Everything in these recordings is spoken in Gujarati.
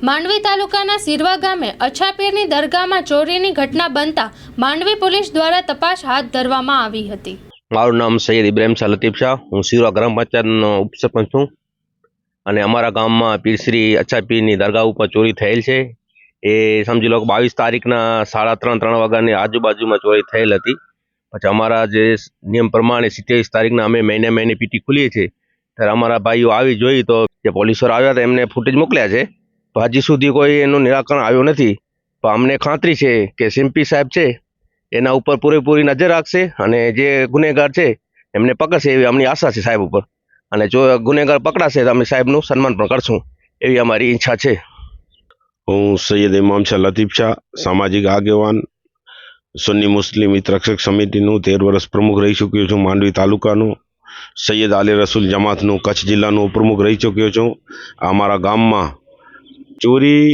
માંડવી તાલુકાના સિરવા ગામે અછાપીરની દરગાહમાં ચોરીની ઘટના બનતા માંડવી પોલીસ દ્વારા તપાસ હાથ ધરવામાં આવી હતી। મારું નામ સૈયદ ઇબ્રાહિમ શાહ લતીફ શાહ, હું સિરવા ગ્રામ પંચાયતનો ઉપસરપંચ છું અને અમારા ગામમાં પીરશ્રી અછાપીરની દરગાહ ઉપર ચોરી થયેલ છે। એ સમજી લો કે 22 તારીખના 3:30 વાગ્યાની આજુબાજુમાં ચોરી થયેલ હતી। પછી અમારા જે નિયમ પ્રમાણે 27 તારીખના અમે મહિને પીટી ખુલીએ છીએ ત્યારે અમારા ભાઈઓ આવી જોઈ તો જે પોલીસવાળા આવ્યા હતા એમને ફૂટેજ મોકલ્યા છે, તો હજી સુધી કોઈ એનું નિરાકરણ આવ્યું નથી। તો અમને ખાતરી છે કે સીએમપી સાહેબ છે એના ઉપર પૂરેપૂરી નજર રાખશે અને જે ગુનેગાર છે એમને પકડશે એવી અમની આશા છે સાહેબ ઉપર। અને જો ગુનેગાર પકડાશે તો અમે સાહેબનું સન્માન પણ કરશું એવી અમારી ઈચ્છા છે। હું સૈયદ ઇમામ શાહ લતીફ શાહ, સામાજિક આગેવાન, સુન્ની મુસ્લિમ હિત રક્ષક સમિતિનું 13 વર્ષ પ્રમુખ રહી ચૂક્યો છું। માંડવી તાલુકાનું સૈયદ આલે રસૂલ જમાતનું કચ્છ જિલ્લાનું પ્રમુખ રહી ચૂક્યો છું। અમારા ગામમાં ચોરી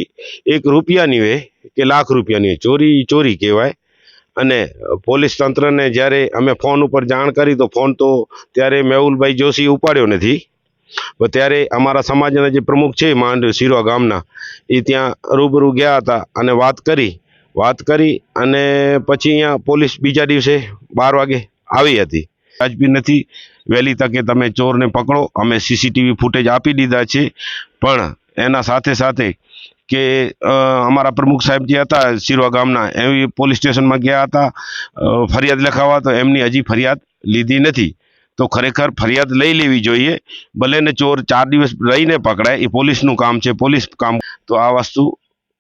1 રૂપિયાની હોય કે લાખ રૂપિયાની ચોરી ચોરી કહેવાય। અને પોલીસ તંત્રને જ્યારે અમે ફોન ઉપર જાણ કરી તો ફોન તો ત્યારે મેહુલભાઈ જોશી ઉપાડ્યો નથી, તો ત્યારે અમારા સમાજના જે પ્રમુખ છે માંડવી સિરવા ગામના એ ત્યાં રૂબરૂ ગયા હતા અને વાત કરી અને પછી અહીંયા પોલીસ બીજા દિવસે 12 વાગે આવી હતી। વાજબી નથી, વહેલી તકે તમે ચોરને પકડો। અમે સીસીટીવી ફૂટેજ આપી દીધા છે, પણ એના સાથે સાથે કે અમારા પ્રમુખ સાહેબ જે હતા સિરવા ગામના એવી પોલીસ સ્ટેશનમાં ગયા હતા ફરિયાદ લખાવવા, તો એમની હજી ફરિયાદ લીધી નથી। તો ખરેખર ફરિયાદ લઈ લેવી જોઈએ, ભલે ને ચોર 4 દિવસ રહીને પકડાય, એ પોલીસનું કામ છે, પોલીસ કામ। તો આ વસ્તુ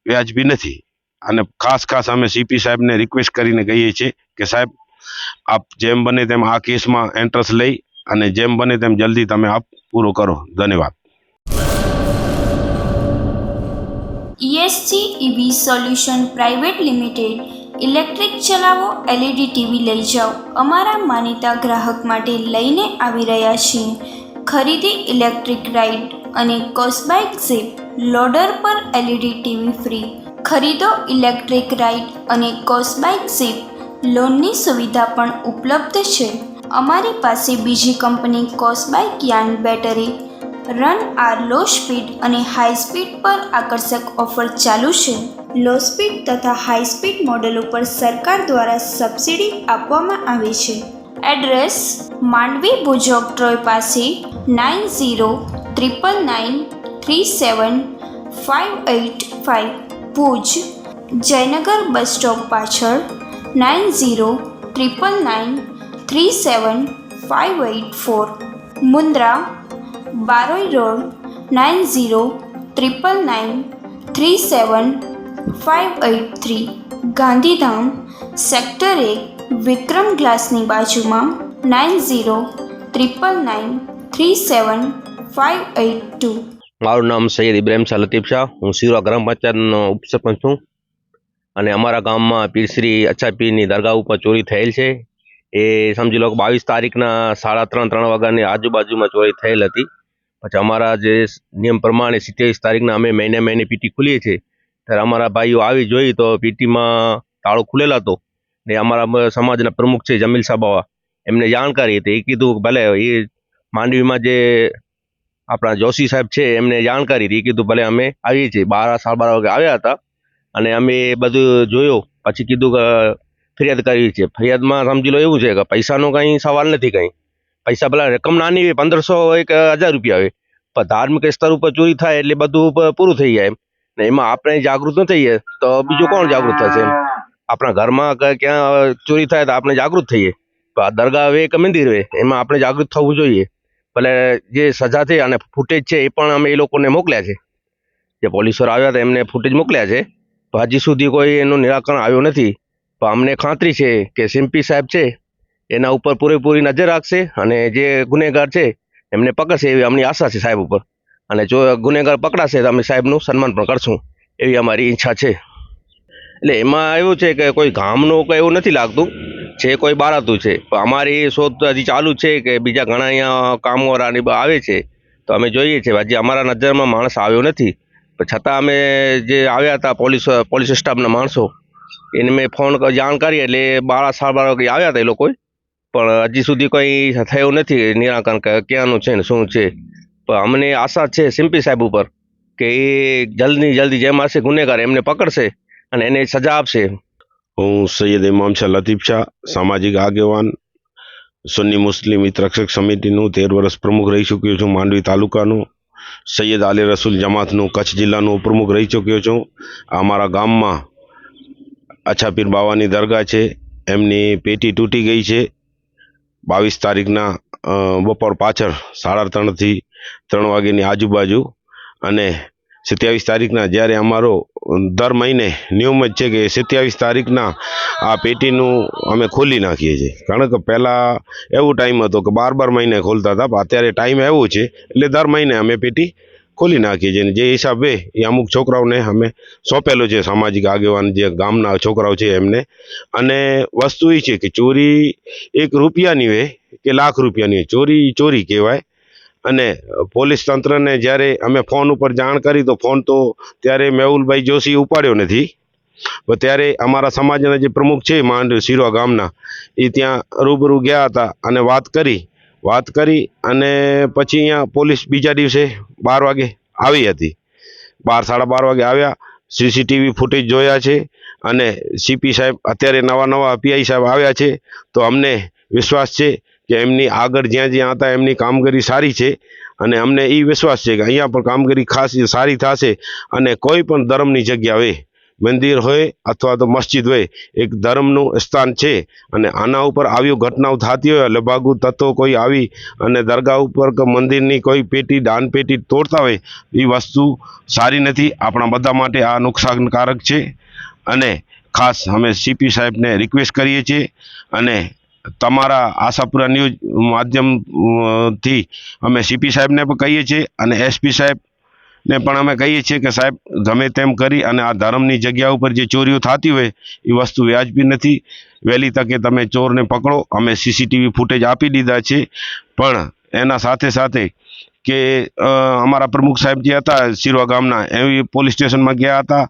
વ્યાજબી નથી અને ખાસ અમે સીપી સાહેબને રિક્વેસ્ટ કરીને કહીએ છીએ કે સાહેબ આપ જેમ બને તેમ આ કેસમાં ઇન્ટરેસ્ટ લઈ અને જેમ બને તેમ જલ્દી તમે આપ પૂરો કરો। ધન્યવાદ। ESG EV solution private limited electric ચલાવો LED ટીવી લઈ જાઓ। અમારા માનીતા ગ્રાહક માટે લઈને આવી રહ્યા છીએ ખરીદી ઇલેક્ટ્રિક રાઇડ અને કોસ્બાઇક ઝીપ લોડર પર LED ટીવી ફ્રી। ખરીદો ઇલેક્ટ્રિક રાઇડ અને કોસ્બાઇક ઝીપ, લોનની સુવિધા પણ ઉપલબ્ધ છે। અમારી પાસે બીજી કંપની કોસ્બાઇક યાન બેટરી રન આર લો સ્પીડ અને હાઈ સ્પીડ પર આકર્ષક ઓફર ચાલુ છે। લો સ્પીડ તથા હાઈ સ્પીડ મોડલ ઉપર સરકાર દ્વારા સબસિડી આપવામાં આવે છે। એડ્રેસ માંડવી ભુજોક ટ્રોય પાસે 9099937585 ભુજ, જયનગર બસ સ્ટોપ પાછળ 9099375884 મુન્દ્રા બારોઈ રોડ 9099937583 ગાંધીધામ સેક્ટર 1 વિક્રમ ગ્લાસની બાજુમાં 9099937582। મારું નામ સૈયદ ઇબ્રાહિમ શાહ લતીફ શાહ, હું સિરવા ગ્રામ પંચાયતનો ઉપસરપંચ છું અને અમારા ગામમાં પીરશ્રી અછાપીરની દરગાહ ઉપર ચોરી થયેલ છે। એ સમજી લો કે 22 તારીખના 3:30 વાગ્યાની આજુબાજુમાં ચોરી થયેલ હતી। પછી અમારા જે નિયમ પ્રમાણે 27 તારીખના અમે મહિને પીટી ખુલીએ છીએ ત્યારે અમારા ભાઈઓ આવી જોઈ તો પીટીમાં તાળો ખુલેલો હતો ને અમારા સમાજના પ્રમુખ છે જમીલ સાબાવા, એમને જાણકારી હતી। એ કીધું ભલે એ માંડવીમાં જે આપણા જોશી સાહેબ છે એમને જાણકારી હતી, એ કીધું ભલે અમે આવીએ છીએ। 12 સાડા 12 વાગે આવ્યા હતા અને અમે બધું જોયો પછી કીધું કે ફરિયાદ કરવી છે। ફરિયાદમાં સમજી લો એવું છે કે પૈસાનો કંઈ સવાલ નથી, કંઈ પૈસા ભલે રકમ નાની હોય 1500 કે 1000 રૂપિયા હોય, પણ ધાર્મિક સ્તર ઉપર ચોરી થાય એટલે બધું પૂરું થઈ જાય ને એમાં આપણે જાગૃત ન થઈએ તો બીજું કોણ જાગૃત થશે? આપણા ઘરમાં ક્યાં ચોરી થાય તો આપણે જાગૃત થઈએ, તો આ દરગાહ હોય કે મંદિર હોય એમાં આપણે જાગૃત થવું જોઈએ। ભલે જે સજા છે અને ફૂટેજ છે એ પણ અમે એ લોકોને મોકલ્યા છે, જે પોલીસવાળા આવ્યા હતા એમને ફૂટેજ મોકલ્યા છે, તો હજી સુધી કોઈ એનું નિરાકરણ આવ્યું નથી। તો અમને ખાતરી છે કે સીએમપી સાહેબ છે એના ઉપર પૂરેપૂરી નજર રાખશે અને જે ગુનેગાર છે એમને પકડશે એવી અમની આશા છે સાહેબ ઉપર। અને જો ગુનેગાર પકડાશે તો અમે સાહેબનું સન્માન પણ કરશું એવી અમારી ઈચ્છા છે। એટલે એમાં એવું છે કે કોઈ ગામનું કોઈ એવું નથી લાગતું છે, કોઈ બારાતું છે, પણ અમારી શોધ હજી ચાલુ છે કે બીજા ઘણા અહીંયા કામવાળાની આવે છે, તો અમે જોઈએ છીએ। હજી અમારા નજરમાં માણસ આવ્યો નથી, પણ છતાં અમે જે આવ્યા હતા પોલીસ સ્ટાફના માણસો એને મેં ફોન જાણ કરી એટલે 12 સાડા 12 વાગે આવ્યા હતા એ લોકો, પણ હજી સુધી કોઈ થયું નથી નિરાકરણ કે ક્યાંનું છે ને શું છે। પણ અમને આશા છે સીએમપી સાહેબ ઉપર કે એ જલ્દીની જલ્દી જેમાં હશે ગુનેગાર એમને પકડશે અને એને સજા આપશે. હું સૈયદ ઇમામ શાહ લતીફ શાહ, સામાજિક આગેવાન, સુન્ની મુસ્લિમ હિત રક્ષક સમિતિનું 13 વર્ષ પ્રમુખ રહી ચૂક્યો છું. માંડવી તાલુકાનું સૈયદ આલે રસૂલ જમાતનું કચ્છ જિલ્લાનું ઉપપ્રમુખ રહી ચૂક્યો છું. અમારા ગામમાં અચ્છાપીર બાવાની દરગાહ છે, એમની પેટી તૂટી ગઈ છે 22 તારીખના બપોર પાછળ 3:30 થી 3 વાગ્યાની આજુબાજુ. અને 27 તારીખના જ્યારે અમારો દર મહિને નિયમ જ છે કે 27 તારીખના આ પેટીનું અમે ખોલી નાખીએ છીએ. કારણ કે પહેલાં એવો ટાઈમ હતો કે 12 મહિને ખોલતા હતા, પણ અત્યારે ટાઈમ એવો છે એટલે દર મહિને અમે પેટી ખોલી નાખીએ છીએ. જે હિસાબે એ અમુક છોકરાઓને અમે સોંપેલો છે, સામાજિક આગેવાન જે ગામના છોકરાઓ છે એમને. અને વસ્તુ એ છે કે ચોરી 1 રૂપિયાની હોય કે લાખ રૂપિયાની હોય, ચોરી ચોરી કહેવાય. અને પોલીસ તંત્રને જ્યારે અમે ફોન ઉપર જાણ કરી તો ફોન તો ત્યારે મેહુલભાઈ જોશી ઉપાડ્યો નથી. પણ ત્યારે અમારા સમાજના જે પ્રમુખ છે શિરવા ગામના, એ ત્યાં રૂબરૂ ગયા હતા અને વાત કરી અને પછી અહીંયા પોલીસ બીજા દિવસે 12 વાગે આવી હતી. 12-12:30 વાગે આવ્યા, સીસીટીવી ફૂટેજ જોયા છે. અને સીપી સાહેબ અત્યારે નવા પીઆઈ સાહેબ આવ્યા છે, તો અમને વિશ્વાસ છે કે એમની આગળ જ્યાં હતા એમની કામગીરી સારી છે. અને અમને એ વિશ્વાસ છે કે અહીંયા પણ કામગીરી ખાસ સારી થશે. અને કોઈ પણ ધર્મની જગ્યા હોય, મંદિર હોય અથવા તો મસ્જિદ હોય, એક ધર્મનું સ્થાન છે. અને આના ઉપર આવી ઘટનાઓ થતી હોય, લબાગુ તત્વો કોઈ આવી અને દરગાહ ઉપર કે મંદિરની કોઈ પેટી દાન પેટી તોડતા હોય, એ વસ્તુ સારી નથી. આપણા બધા માટે આ નુકસાનકારક છે. અને ખાસ અમે સીપી સાહેબને રિક્વેસ્ટ કરીએ છીએ અને તમારા આશાપુરા ન્યૂઝ માધ્યમથી અમે સીપી સાહેબને પણ કહીએ છીએ અને એસપી સાહેબને પણ અમે કહીએ છીએ કે સાહેબ ગમે તેમ કરી અને આ ધર્મની જગ્યા ઉપર જે ચોરીઓ થતી હોય એ વસ્તુ વ્યાજબી નથી. વહેલી તકે તમે ચોરને પકડો. અમે સીસીટીવી ફૂટેજ આપી દીધા છે, પણ એના સાથે કે અમારા પ્રમુખ સાહેબ જે હતા શિરવા ગામના, એ પોલીસ સ્ટેશનમાં ગયા હતા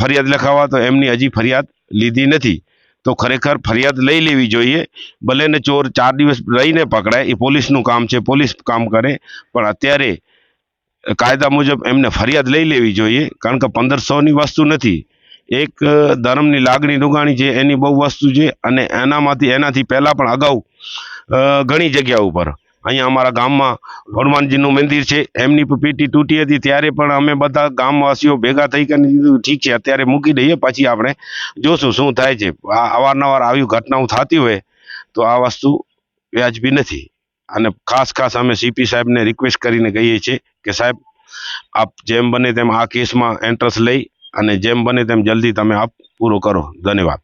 ફરિયાદ લખાવવા, તો એમની હજી ફરિયાદ લીધી નથી. તો ખરેખર ફરિયાદ લઈ લેવી જોઈએ. ભલે ને ચોર 4 દિવસ રહીને પકડાય, એ પોલીસનું કામ છે, પોલીસ કામ કરે, પણ અત્યારે કાયદા મુજબ એમને ફરિયાદ લઈ લેવી જોઈએ. કારણ કે 1500ની વસ્તુ નથી, એક ધર્મની લાગણી દુગાણી છે, એની બહુ વસ્તુ છે. અને એનાથી પહેલાં પણ અગાઉ ઘણી જગ્યા ઉપર અહીંયા અમારા ગામમાં હનુમાનજીનું મંદિર છે, એમની પેટી તૂટી હતી. ત્યારે પણ અમે બધા ગામવાસીઓ ભેગા થઈ કરીને કીધું ઠીક છે અત્યારે મૂકી દઈએ, પછી આપણે જોશું શું થાય છે. આ અવારનવાર આવી ઘટનાઓ થતી હોય તો આ વસ્તુ વ્યાજબી નથી. અને ખાસ અમે સીપી સાહેબને રિક્વેસ્ટ કરીને કહીએ છીએ કે સાહેબ આપ જેમ બને તેમ આ કેસમાં ઇન્ટરેસ્ટ લઈ અને જેમ બને તેમ જલ્દી તમે આપ પૂરો કરો. ધન્યવાદ.